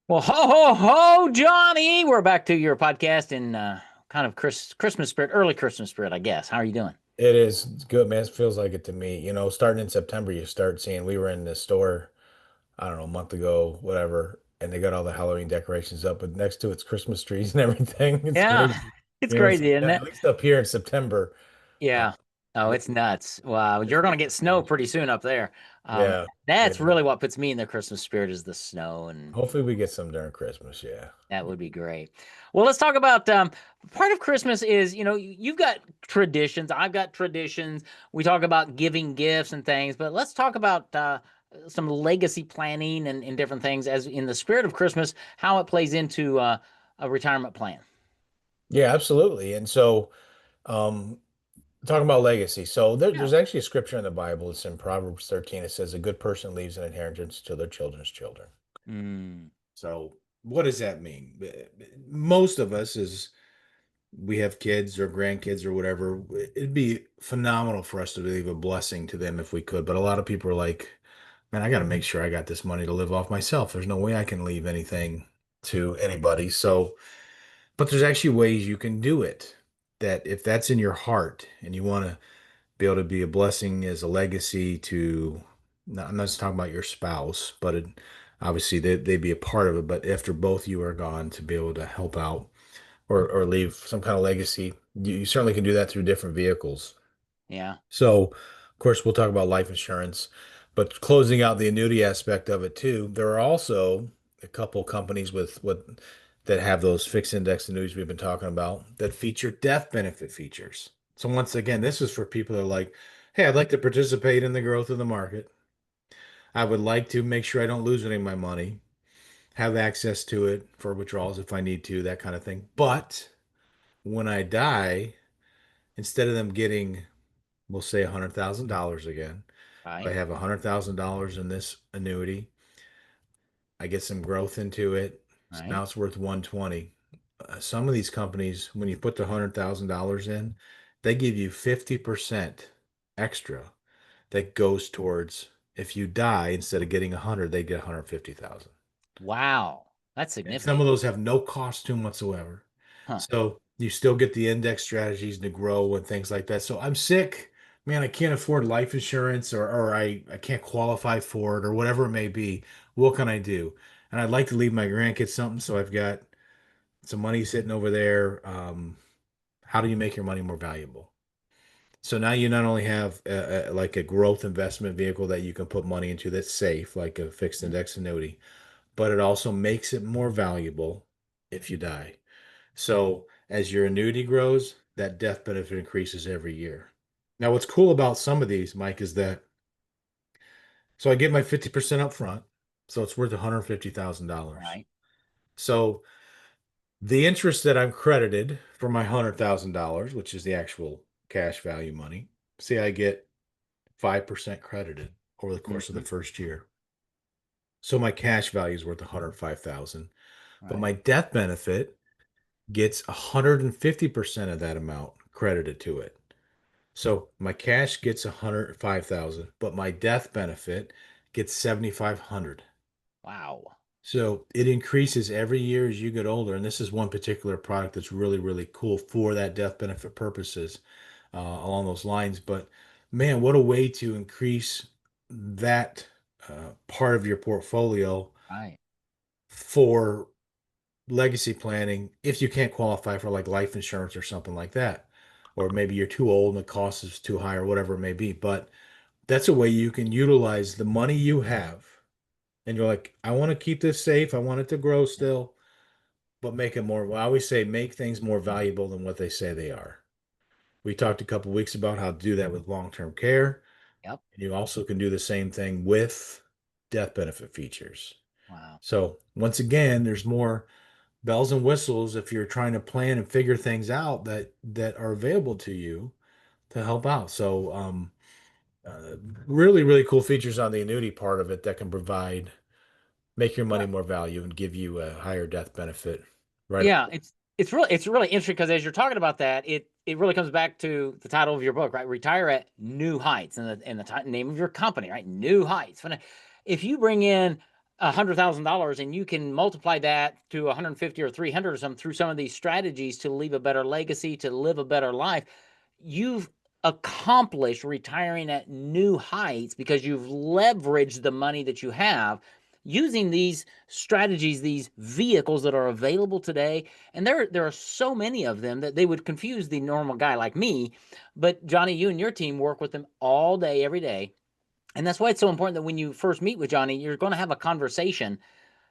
Well, ho ho ho, Johnny! We're back to your podcast in kind of Christmas spirit, early Christmas spirit, I guess. How are you doing? It is good, man. It feels like it to me. Starting in September, you start seeing we were in the store, I don't know, a month ago, whatever, and they got all the Halloween decorations up, but next to it's Christmas trees and everything. It's Yeah, crazy. it's crazy, isn't At it? least up here in September. Uh, Yeah. Oh, but it's nuts. Wow, it's you're gonna getting get snow crazy. pretty soon up there. Yeah. That's Yeah. really what puts me in the Christmas spirit is the snow, and Hopefully we get some during Christmas. Yeah. that would be great. Well, let's talk about part of Christmas is, you've got traditions, I've got traditions. We talk about giving gifts and things, but let's talk about some legacy planning and different things as in the spirit of Christmas, how it plays into a retirement plan. Yeah, absolutely. And so, um, talking about legacy. So Yeah. there's actually a scripture in the Bible. It's in Proverbs 13. It says, a good person leaves an inheritance to their children's children. Mm, So, what does that mean? Most of us, as we have kids or grandkids or whatever, it'd be phenomenal for us to leave a blessing to them if we could. But a lot of people are like, man, I got to make sure I got this money to live off myself. There's no way I can leave anything to anybody. So, but there's actually ways you can do it that if that's in your heart and you want to be able to be a blessing as a legacy to, I'm not just talking about your spouse, but obviously they'd be a part of it. But after both you are gone, to be able to help out or leave some kind of legacy, you certainly can do that through different vehicles. yeah. So, of course, we'll talk about life insurance, but closing out the annuity aspect of it too, there are also a couple companies with what that have those fixed index annuities we've been talking about that feature death benefit features. So once again, this is for people that are like, hey, I'd like to participate in the growth of the market. I would like to make sure I don't lose any of my money, have access to it for withdrawals if I need to, that kind of thing. But when I die, instead of them getting, we'll say $100,000 again, if I Right. have $100,000 in this annuity, I get some growth into it. So Right. now it's worth 120. Some of these companies, when you put the $100,000 in, they give you 50% extra that goes towards if you die instead of getting 100, they get 150,000. Wow. That's And some significant. of those have no cost to them whatsoever. Huh. So you still get the index strategies to grow and things like that. So I'm sick, man, I can't afford life insurance or I can't qualify for it or whatever it may be. What can I do? And I'd like to leave my grandkids something. So I've got some money sitting over there. How do you make your money more valuable? So now you not only have like a growth investment vehicle that you can put money into that's safe, like a fixed Mm, index annuity, but it also makes it more valuable if you die. So as your annuity grows, that death benefit increases every year. Now, what's cool about some of these, Mike, is that so I get my 50% up front, so it's worth $150,000. right. So the interest that I'm credited for my $100,000, which is the actual cash value money, see, I get 5% credited over the course of the Hmm. first year. So my cash value is worth 105,000, but Right. my death benefit gets 150% of that amount credited to it. So my cash gets 105,000, but my death benefit gets 7,500. Wow. So it increases every year as you get older. And this is one particular product that's really, really cool for that death benefit purposes along those lines. But man, what a way to increase that part of your portfolio Right. for legacy planning if you can't qualify for like life insurance or something like that. Or maybe you're too old and the cost is too high or whatever it may be. But that's a way you can utilize the money you have. And you're like, I want to keep this safe. I want it to grow still, but make it more. Well, I always say make things more valuable than what they say they are. We talked a couple weeks about how to do that with long-term care. Yep. And you also can do the same thing with death benefit features. Wow. So once again, there's more bells and whistles if you're trying to plan and figure things out that are available to you to help out. So uh, really, really cool features on the annuity part of it that can provide make your money Well, more value and give you a higher death benefit. Right. yeah, it's really interesting because as you're talking about that, it really comes back to the title of your book, right? Retire at New Heights, and the name of your company, right? New Heights. If you bring in $100,000 and you can multiply that to 150 or 300 or something through some of these strategies to leave a better legacy, to live a better life, you've accomplished retiring at new heights because you've leveraged the money that you have using these strategies, these vehicles that are available today. And there are so many of them that they would confuse the normal guy like me. But Johnny, you and your team work with them all day, every day. And that's why it's so important that when you first meet with Johnny, you're going to have a conversation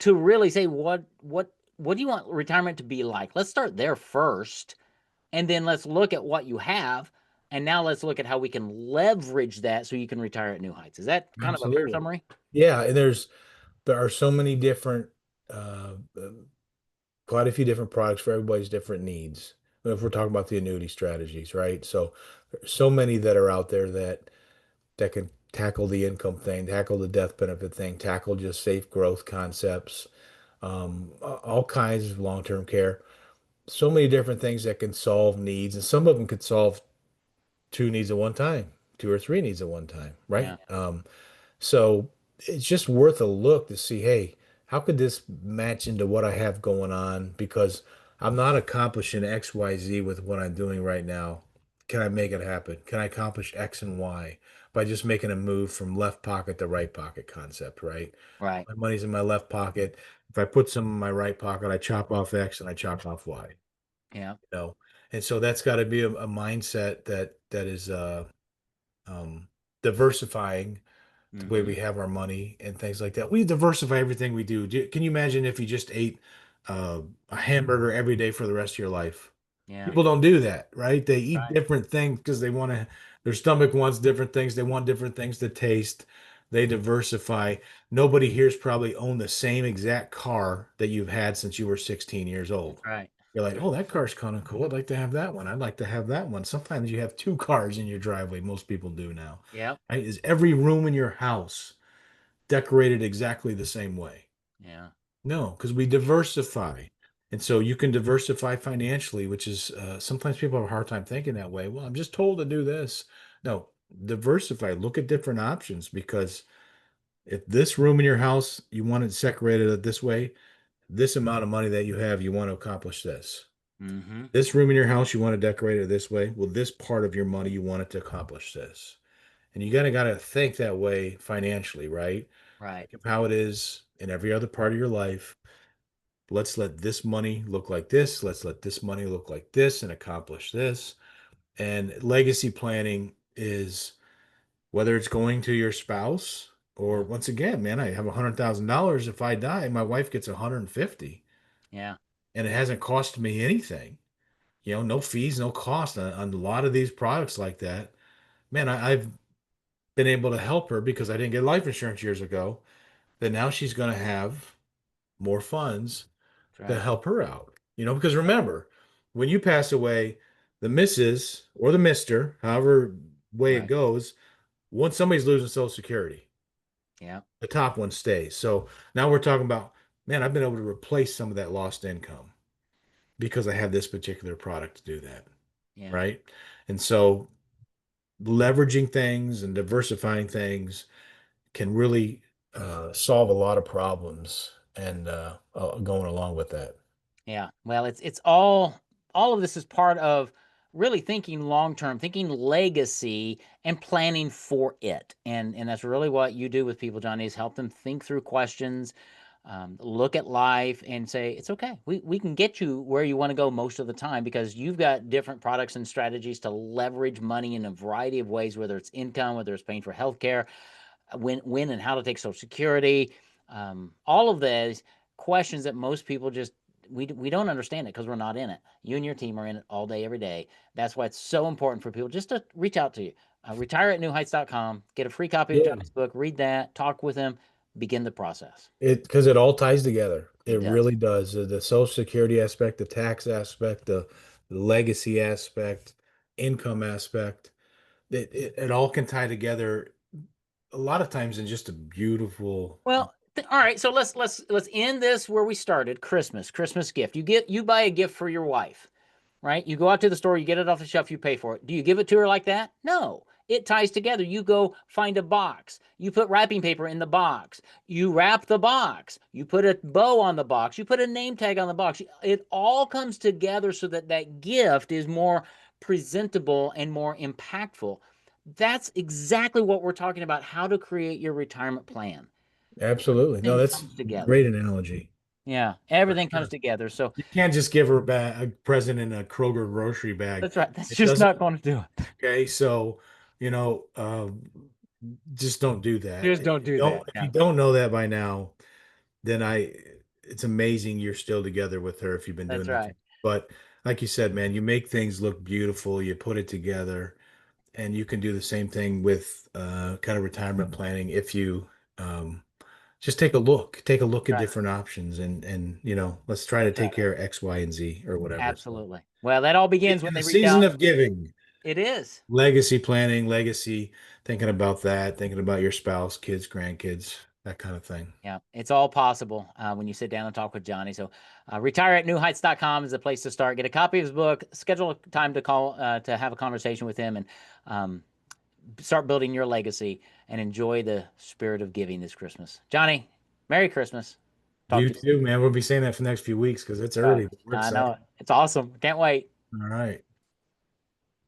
to really say, what do you want retirement to be like? Let's start there first, and then let's look at what you have, and now let's look at how we can leverage that so you can retire at new heights. Is that kind of a fair Absolutely. summary? Yeah, and there are so many different uh, quite a few different products for everybody's different needs. If we're talking about the annuity strategies, right? So there's so many that are out there that can tackle the income thing, tackle the death benefit thing, tackle just safe growth concepts, all kinds of long-term care. So many different things that can solve needs, and some of them could solve two needs at one time, two or three needs at one time, right? Yeah, So it's just worth a look to see, hey, how could this match into what I have going on? Because I'm not accomplishing XYZ with what I'm doing right now. Can I make it happen? Can I accomplish X and Y by just making a move from left pocket to right pocket concept, right? right. My money's in my left pocket. If I put some in my right pocket, I chop off X and I chop off Y, Yeah. you know? And so that's got to be a mindset that is um, diversifying the way Mm-hmm. we have our money and things like that. We diversify everything we do. Can you imagine if you just ate a hamburger every day for the rest of your life? Yeah. People don't do that, right? They eat Right. different things because they want to, their stomach wants different things. They want different things to taste. They diversify. Nobody here's probably owned the same exact car that you've had since you were 16 years old. That's right. You're like, oh, that car's kind of cool. I'd like to have that one. I'd like to have that one. Sometimes you have two cars in your driveway. Most people do now. Yep. Right? Is every room in your house decorated exactly the same way? Yeah. No, because we diversify. And so you can diversify financially, which is sometimes people have a hard time thinking that way. Well, I'm just told to do this. No, diversify. Look at different options because if this room in your house, you want it separated this way, this amount of money that you have, you want to accomplish this. Mm-hmm. This room in your house, you want to decorate it this way. Well, this part of your money, you want it to accomplish this. And you gotta think that way financially, right? Right. Think of how it is in every other part of your life. Let's let this money look like this. Let's let this money look like this and accomplish this. And legacy planning is whether it's going to your spouse or Yeah. once again, man, I have $100,000. If I die, my wife gets 150 Yeah. and it hasn't cost me anything. No fees, no cost on a lot of these products like that. Man, I've been able to help her because I didn't get life insurance years ago. That now she's going to have more funds That's to right. help her out. Because remember, when you pass away, the missus or the mister, however way it Right. goes, once somebody's losing Social Security, Yeah. the top one stays. So now we're talking about, man, I've been able to replace some of that lost income because I have this particular product to do that. Yeah. Right. And so leveraging things and diversifying things can really solve a lot of problems and going along with that. Yeah. Well, it's all of this is part of really thinking long term, thinking legacy and planning for it. And that's really what you do with people, Johnny, is help them think through questions, look at life and say, it's okay. We can get you where you want to go most of the time because you've got different products and strategies to leverage money in a variety of ways, whether it's income, whether it's paying for healthcare, when and how to take Social Security, all of those questions that most people just we don't understand it because we're not in it. You and your team are in it all day, every day. That's why it's so important for people just to reach out to you. Retire at newheights.com, get a free copy of Yeah, Johnny's book, read that, talk with him, begin the process. because it all ties together. It It does. really does. The Social Security aspect, the tax aspect, the legacy aspect, income aspect. It all can tie together a lot of times in just a beautiful. Well, all right. So let's end this where we started. Christmas gift. You buy a gift for your wife, right? You go out to the store, you get it off the shelf, you pay for it. Do you give it to her like that? No. it ties together. You go find a box. You put wrapping paper in the box. You wrap the box. You put a bow on the box. You put a name tag on the box. It all comes together so that that gift is more presentable and more impactful. That's exactly what we're talking about, how to create your retirement plan. Absolutely. No, Everything that's comes together. great analogy. Yeah, For everything comes sure. together. So You can't just give her a present in a Kroger grocery bag. that's right. That's It just doesn't. not going to do it. Okay, so you know, just don't do that. Just don't do that. If you Yeah, don't know that by now, then it's amazing you're still together with her if you've been doing that's that. right. But like you said, man, you make things look beautiful. You put it together, and you can do the same thing with kind of retirement planning if you um, just take a look at Right. different options, and let's try to That's take right. care of X, Y, and Z or whatever. So Absolutely. Well, that all begins when in they the reach season out. of giving, It is. legacy planning, legacy, thinking about that, thinking about your spouse, kids, grandkids, that kind of thing. Yeah, it's all possible when you sit down and talk with Johnny. So, retireatnewheights.com is the place to start. Get a copy of his book, schedule a time to call to have a conversation with him, and um, start building your legacy and enjoy the spirit of giving this Christmas. Johnny, Merry Christmas. Talk You to you soon. too, man. We'll be saying that for the next few weeks because it's Right. early, but we're I know excited. it. It's awesome. Can't wait. All right.